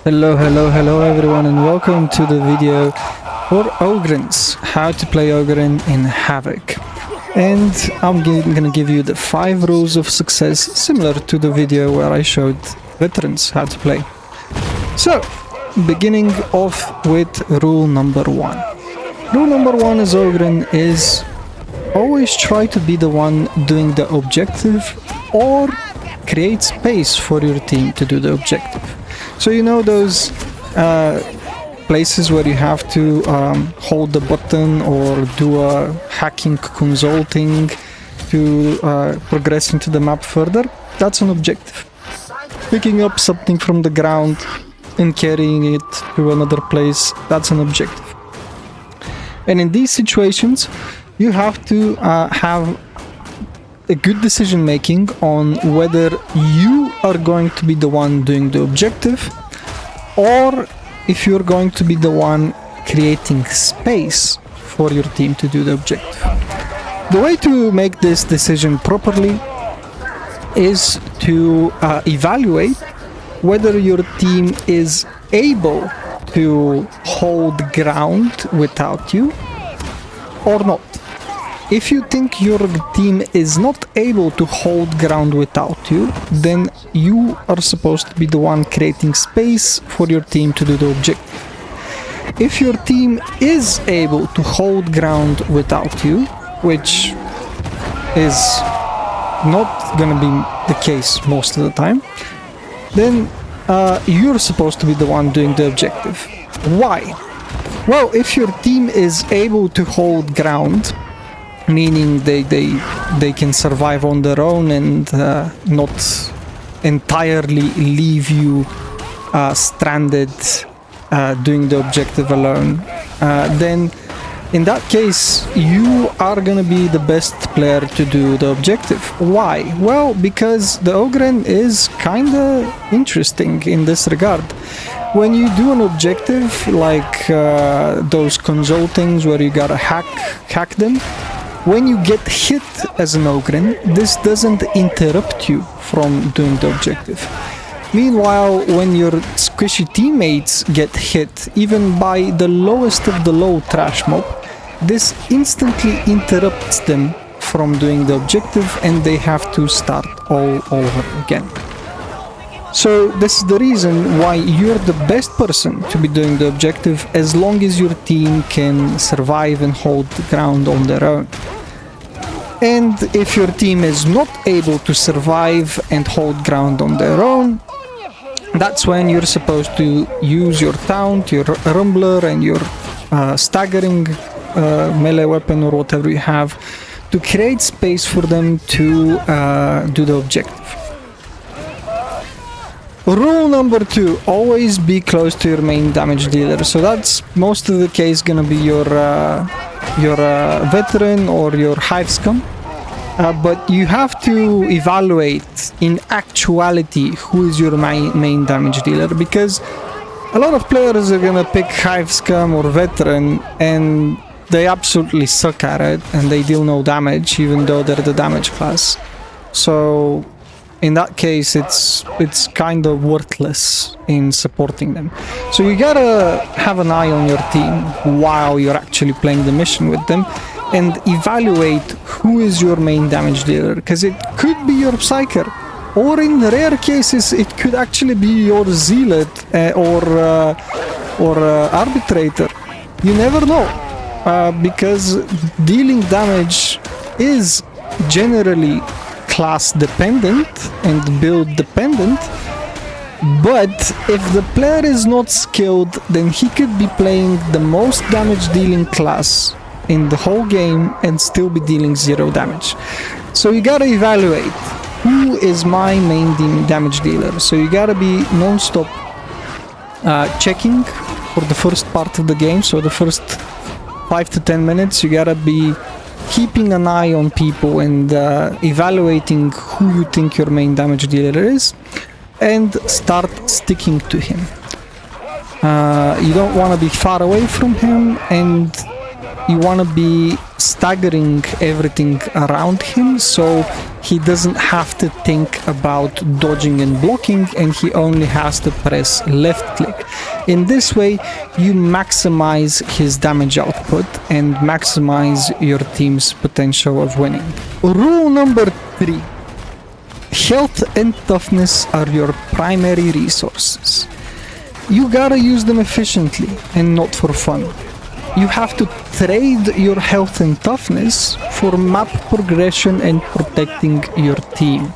Hello everyone, and welcome to the video for Ogryn's how to play Ogryn in Havoc. And I'm gonna give you the 5 rules of success, similar to the video where I showed veterans how to play. So, beginning off with rule number 1. Rule number 1 is Ogryn is always try to be the one doing the objective or create space for your team to do the objective. So you know those places where you have to hold the button or do a hacking consulting to progress into the map further? That's an objective. Picking up something from the ground and carrying it to another place, that's an objective. And in these situations, you have to have a good decision making on whether you are going to be the one doing the objective or if you're going to be the one creating space for your team to do the objective. The way to make this decision properly is to evaluate whether your team is able to hold ground without you or not. If you think your team is not able to hold ground without you, then you are supposed to be the one creating space for your team to do the objective. If your team is able to hold ground without you, which is not gonna be the case most of the time, then you're supposed to be the one doing the objective. Why? Well, if your team is able to hold ground, meaning they can survive on their own and not entirely leave you stranded doing the objective alone, then in that case you are gonna be the best player to do the objective. Why? Well, because the Ogryn is kinda interesting in this regard. When you do an objective like those consultings where you gotta hack them, when you get hit as an Ogryn, this doesn't interrupt you from doing the objective. Meanwhile, when your squishy teammates get hit, even by the lowest of the low trash mob, this instantly interrupts them from doing the objective and they have to start all over again. So this is the reason why you're the best person to be doing the objective as long as your team can survive and hold the ground on their own. And if your team is not able to survive and hold ground on their own, that's when you're supposed to use your taunt, your rumbler and your staggering melee weapon or whatever you have to create space for them to do the objective. Rule number 2, always be close to your main damage dealer. So that's most of the case gonna be your veteran or your hive scum. But you have to evaluate in actuality who is your main damage dealer, because a lot of players are gonna pick hive scum or veteran and they absolutely suck at it and they deal no damage even though they're the damage class. So in that case, it's kind of worthless in supporting them. So you gotta have an eye on your team while you're actually playing the mission with them and evaluate who is your main damage dealer, because it could be your Psyker, or in rare cases it could actually be your Zealot or Arbitrator. You never know, because dealing damage is generally class dependent and build dependent, but if the player is not skilled, then he could be playing the most damage dealing class in the whole game and still be dealing 0 damage. So you gotta evaluate who is my main damage dealer. So you gotta be non-stop checking for the first part of the game. So the first 5 to 10 minutes you gotta be keeping an eye on people and evaluating who you think your main damage dealer is and start sticking to him. You don't want to be far away from him and you want to be staggering everything around him so he doesn't have to think about dodging and blocking, and he only has to press left click. In this way, you maximize his damage output and maximize your team's potential of winning. Rule number 3. Health and toughness are your primary resources. You gotta use them efficiently and not for fun. You have to trade your health and toughness for map progression and protecting your team.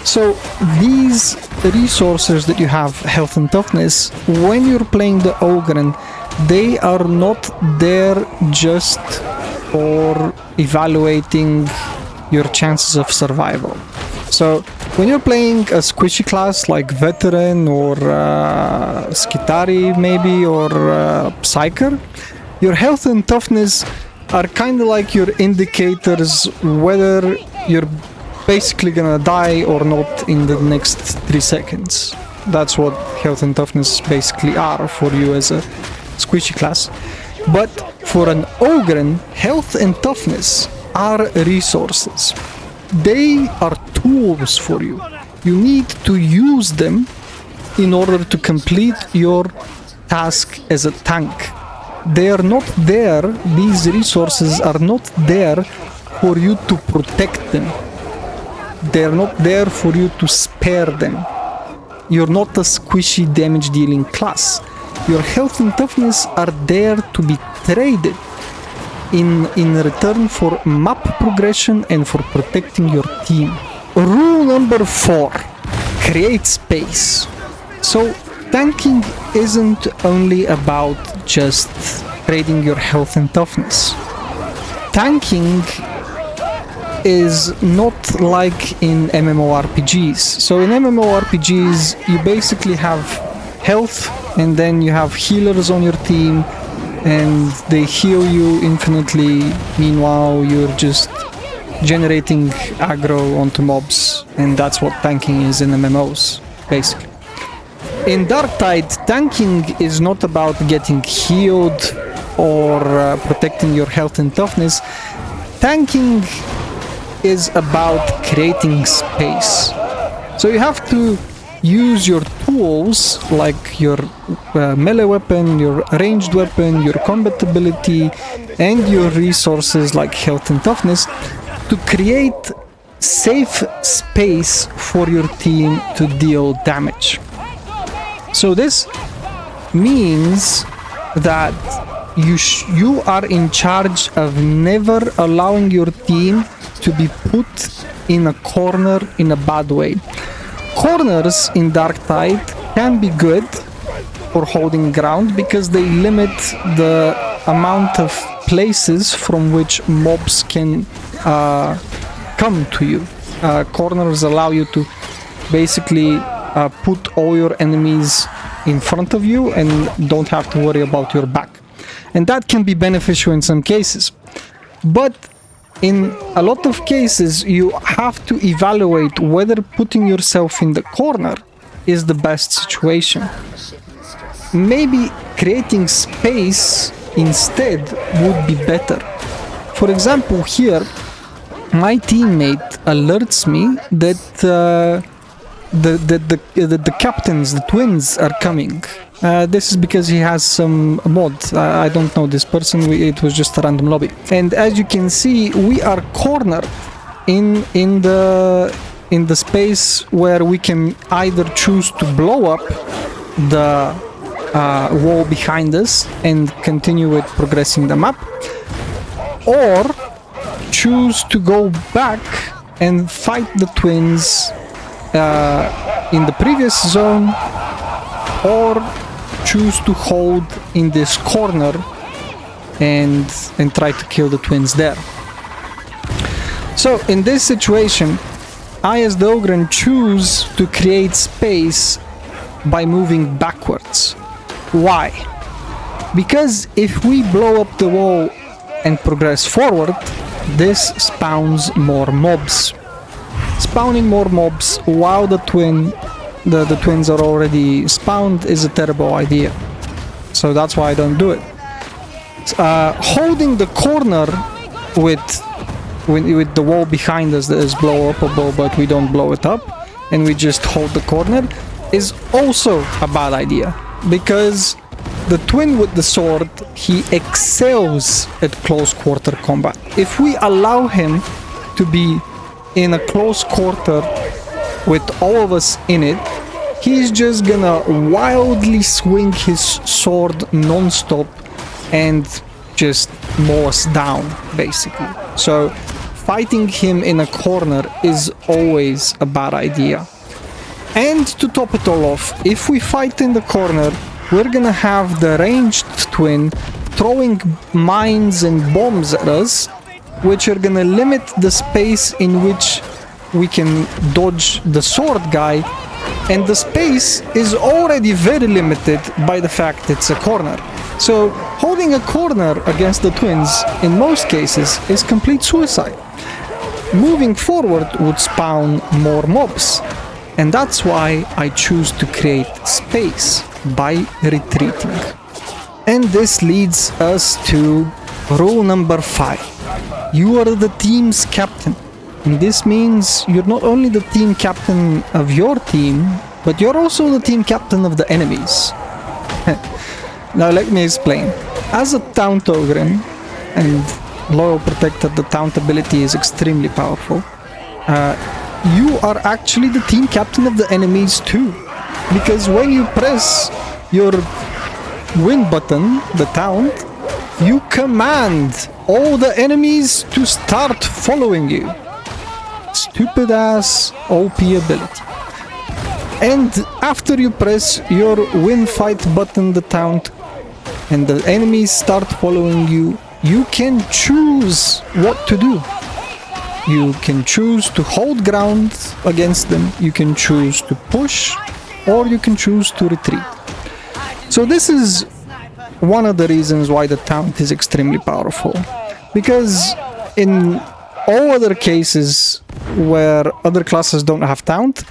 So these resources that you have, health and toughness, when you're playing the Ogryn, they are not there just for evaluating your chances of survival. So when you're playing a squishy class like Veteran or Skitari maybe or Psyker, your health and toughness are kind of like your indicators whether you're basically gonna die or not in the next 3 seconds. That's what health and toughness basically are for you as a squishy class. But for an Ogryn, health and toughness are resources. They are tools for you. You need to use them in order to complete your task as a tank. They are not there, these resources are not there for you to protect them. They are not there for you to spare them. You're not a squishy damage dealing class. Your health and toughness are there to be traded in return for map progression and for protecting your team. Rule number 4. Create space. So tanking isn't only about just trading your health and toughness. Tanking is not like in MMORPGs. So in MMORPGs, you basically have health and then you have healers on your team and they heal you infinitely. Meanwhile, you're just generating aggro onto mobs, and that's what tanking is in MMOs, basically. In Darktide, tanking is not about getting healed or protecting your health and toughness. Tanking is about creating space. So you have to use your tools like your melee weapon, your ranged weapon, your combat ability, and your resources like health and toughness to create safe space for your team to deal damage. So this means that you are in charge of never allowing your team to be put in a corner in a bad way. Corners in Darktide can be good for holding ground because they limit the amount of places from which mobs can come to you. Corners allow you to basically put all your enemies in front of you and don't have to worry about your back. And that can be beneficial in some cases. But in a lot of cases, you have to evaluate whether putting yourself in the corner is the best situation. Maybe creating space instead would be better. For example, here, my teammate alerts me that the captains, the twins, are coming. This is because he has some mod. I don't know this person. It was just a random lobby. And as you can see, we are cornered in the space where we can either choose to blow up the wall behind us and continue with progressing the map, or choose to go back and fight the twins in the previous zone, or choose to hold in this corner and try to kill the twins there. So in this situation, I as the Ogryn choose to create space by moving backwards. Why? Because if we blow up the wall and progress forward, this spawns more mobs. Spawning more mobs while the twins are already spawned is a terrible idea. So that's why I don't do it. Holding the corner with with the wall behind us that is blow-upable, but we don't blow it up, and we just hold the corner, is also a bad idea. Because the twin with the sword, he excels at close quarter combat. If we allow him to be in a close quarter with all of us in it, he's just gonna wildly swing his sword non-stop and just mow us down, basically. So fighting him in a corner is always a bad idea. And to top it all off, if we fight in the corner, we're gonna have the ranged twin throwing mines and bombs at us, which are gonna limit the space in which we can dodge the sword guy, and the space is already very limited by the fact it's a corner. So holding a corner against the twins in most cases is complete suicide. Moving forward would spawn more mobs, and that's why I choose to create space by retreating. And this leads us to rule number 5. You are the team's captain. And this means you're not only the team captain of your team, but you're also the team captain of the enemies. Now let me explain. As a Taunt Ogryn and Loyal Protector, the Taunt ability is extremely powerful. You are actually the team captain of the enemies too. Because when you press your win button, the Taunt, you command all the enemies to start following you. Stupid ass OP ability. And after you press your win fight button, the Taunt, and the enemies start following you, you can choose what to do. You can choose to hold ground against them, you can choose to push, or you can choose to retreat. So this is one of the reasons why the Taunt is extremely powerful. Because in all other cases where other classes don't have Taunt,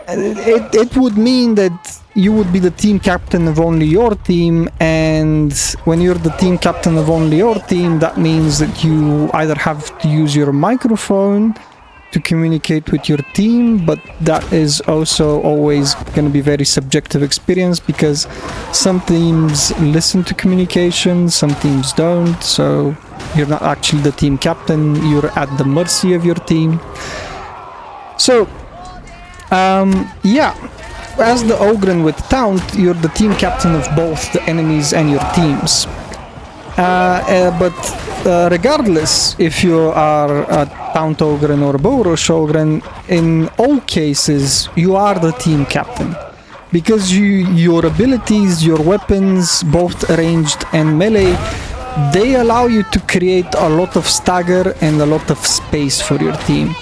it would mean that you would be the team captain of only your team, and when you're the team captain of only your team, that means that you either have to use your microphone to communicate with your team, but that is also always going to be very subjective experience, because some teams listen to communication, some teams don't, so you're not actually the team captain, you're at the mercy of your team. So yeah, as the Ogryn with Taunt, you're the team captain of both the enemies and your teams. But regardless if you are a Taunt Ogryn or a Borush Ogryn, in all cases you are the team captain. Because your abilities, your weapons, both ranged and melee, they allow you to create a lot of stagger and a lot of space for your team.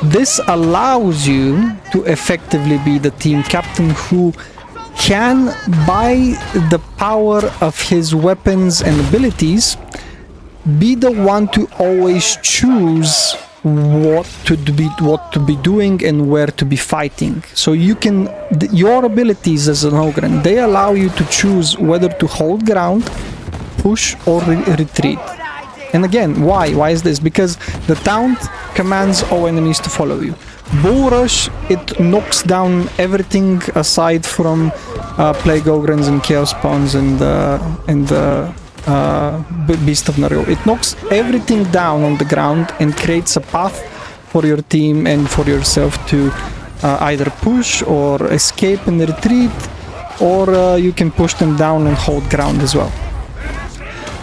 This allows you to effectively be the team captain who can, by the power of his weapons and abilities, be the one to always choose what to be doing and where to be fighting. So you can, your abilities as an Ogryn, they allow you to choose whether to hold ground, push, or retreat. And again, why? Why is this? Because the Taunt commands all enemies to follow you. Bull Rush, it knocks down everything aside from Plague Ogryns and Chaos Spawns and Beast of Nariel. It knocks everything down on the ground and creates a path for your team and for yourself to either push or escape and retreat, or you can push them down and hold ground as well.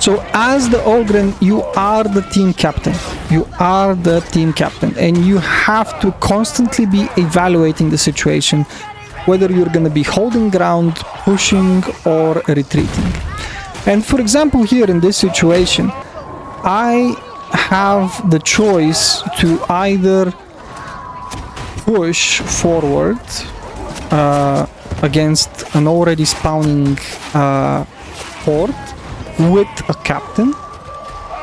So as the Ogryn, you are the team captain. You are the team captain, and you have to constantly be evaluating the situation, whether you're going to be holding ground, pushing, or retreating. And for example, here in this situation, I have the choice to either push forward against an already spawning horde with a captain,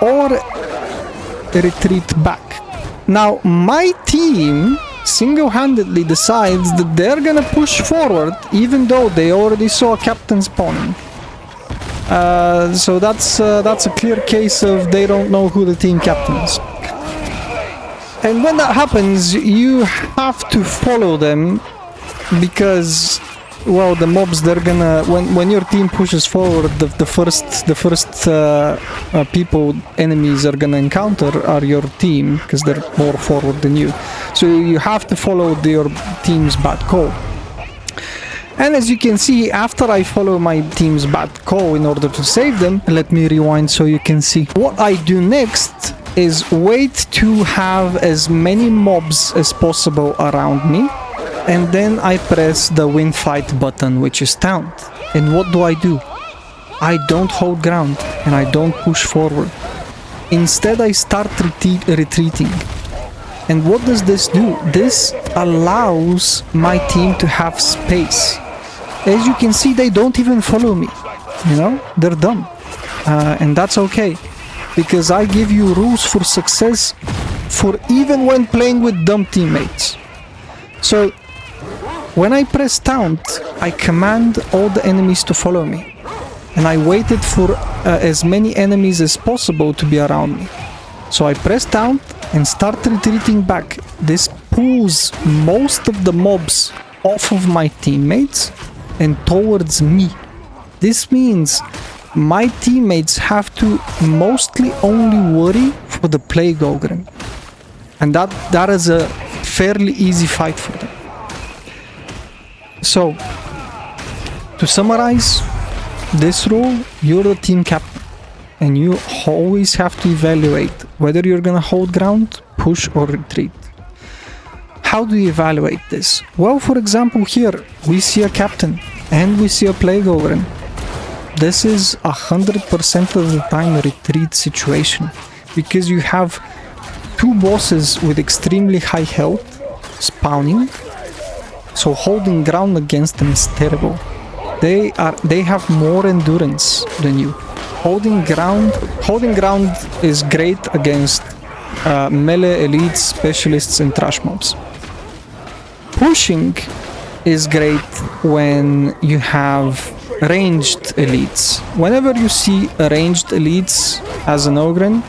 or retreat back. Now my team single-handedly decides that they're gonna push forward even though they already saw a captain spawning. So that's a clear case of they don't know who the team captain is. And when that happens, you have to follow them because, well, the mobs, they're gonna, when your team pushes forward, the first people, enemies are gonna encounter are your team because they're more forward than you. So you have to follow your team's bad call. And as you can see, after I follow my team's bad call in order to save them, let me rewind so you can see. What I do next is wait to have as many mobs as possible around me, and then I press the win fight button, which is taunt. And what do? I don't hold ground and I don't push forward. Instead, I start retreating. And what does this do? This allows my team to have space. As you can see, they don't even follow me. You know, they're dumb. And that's okay, because I give you rules for success for even when playing with dumb teammates. So when I press taunt, I command all the enemies to follow me. And I waited for as many enemies as possible to be around me. So I press taunt and start retreating back. This pulls most of the mobs off of my teammates and towards me. This means my teammates have to mostly only worry for the Plague Ogryn. And that is a fairly easy fight for them. So, to summarize this rule, you're the team captain. And you always have to evaluate whether you're gonna hold ground, push or retreat. How do you evaluate this? Well, for example, here we see a captain and we see a Plague Ogryn. This is 100% of the time a retreat situation, because you have two bosses with extremely high health spawning, so holding ground against them is terrible. They have more endurance than you. Holding ground is great against melee elites, specialists and trash mobs. Pushing is great when you have ranged elites. Whenever you see ranged elites as an Ogryn,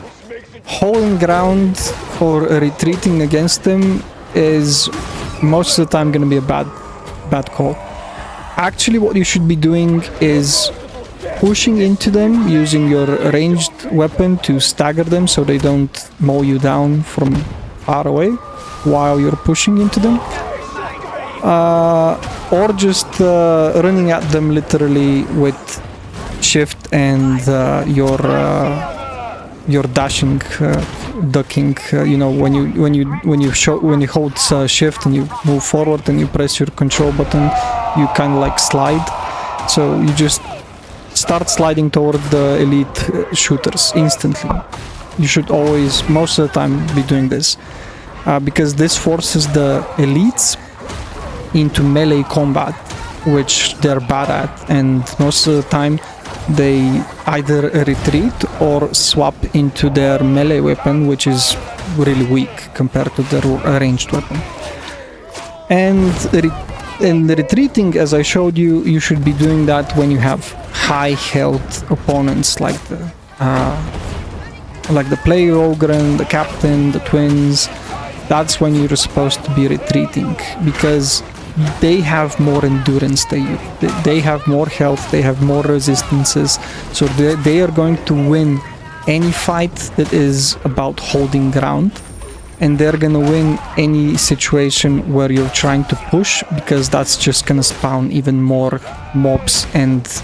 holding ground or retreating against them is most of the time going to be a bad call. Actually, what you should be doing is pushing into them using your ranged weapon to stagger them so they don't mow you down from far away while you're pushing into them. Or just running at them literally with shift and your dashing, ducking. You know, when you hold shift and you move forward and you press your control button, you kind of like slide. So you just start sliding toward the elite shooters instantly. You should always, most of the time, be doing this because this forces the elites into melee combat, which they're bad at, and most of the time they either retreat or swap into their melee weapon, which is really weak compared to their ranged weapon. And retreating, as I showed you, you should be doing that when you have high health opponents like the Plague Ogryn, the Captain, the Twins. That's when you're supposed to be retreating, because they have more endurance than you. They have more health, they have more resistances, so they are going to win any fight that is about holding ground, and they're gonna win any situation where you're trying to push, because that's just gonna spawn even more mobs, and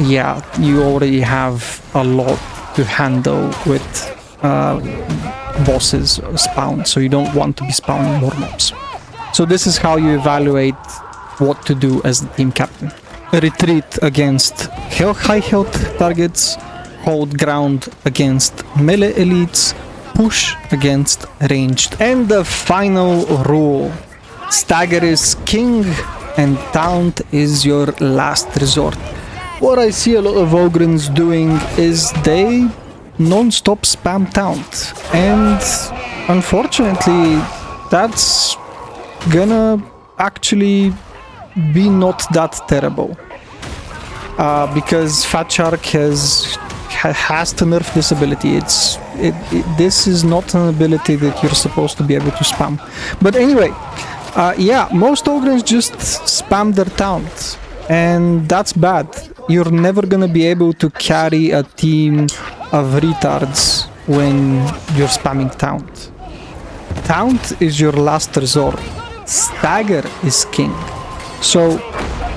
yeah, you already have a lot to handle with bosses spawn, so you don't want to be spawning more mobs. So this is how you evaluate what to do as the team captain. Retreat against high health targets, hold ground against melee elites, push against ranged. And the final rule: Stagger is king and taunt is your last resort. What I see a lot of Ogryns doing is they non-stop spam taunt, and unfortunately that's gonna actually be not that terrible, because Fat Shark has to nerf this ability. This is not an ability that you're supposed to be able to spam. But anyway, yeah, most Ogryns just spam their taunt, and that's bad. You're never gonna be able to carry a team of retards when you're spamming taunt. Taunt is your last resort. Stagger is king. So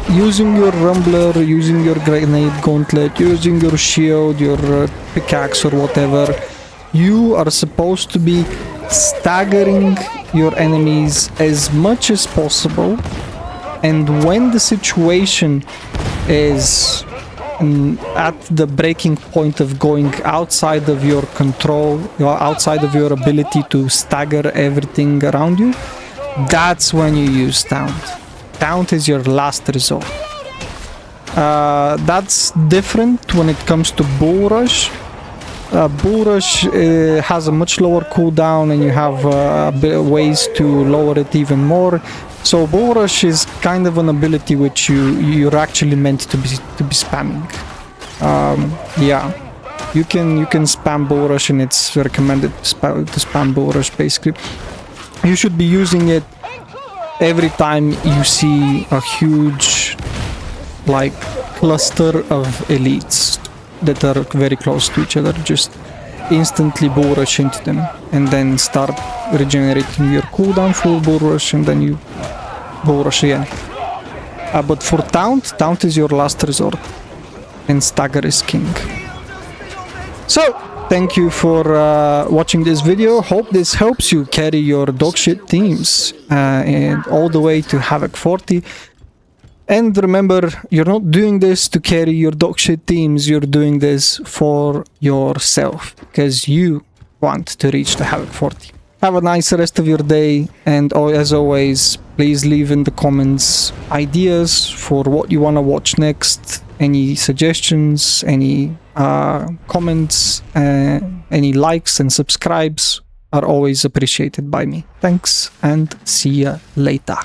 using your rumbler, using your grenade gauntlet, using your shield, your pickaxe or whatever, you are supposed to be staggering your enemies as much as possible, and when the situation is at the breaking point of going outside of your control, outside of your ability to stagger everything around you, that's when you use taunt. Taunt is your last resort. That's different when it comes to Bull Rush. Bull Rush has a much lower cooldown, and you have ways to lower it even more. So Bull Rush is kind of an ability which you're actually meant to be spamming. Yeah, you can spam Bull Rush, and it's recommended to spam Bull Rush. Basically, you should be using it every time you see a huge like cluster of elites that are very close to each other. Just instantly Bull Rush into them, and then start regenerating your cooldown full Bull Rush, and then you Bull Rush again. But for Taunt is your last resort, and Stagger is king. So, thank you for watching this video. Hope this helps you carry your dogshit teams and all the way to Havoc 40. And remember, you're not doing this to carry your dogshit teams, you're doing this for yourself, because you want to reach the Havoc 40. Have a nice rest of your day, and as always, please leave in the comments ideas for what you want to watch next, any suggestions, any comments, any likes and subscribes are always appreciated by me. Thanks, and see ya later.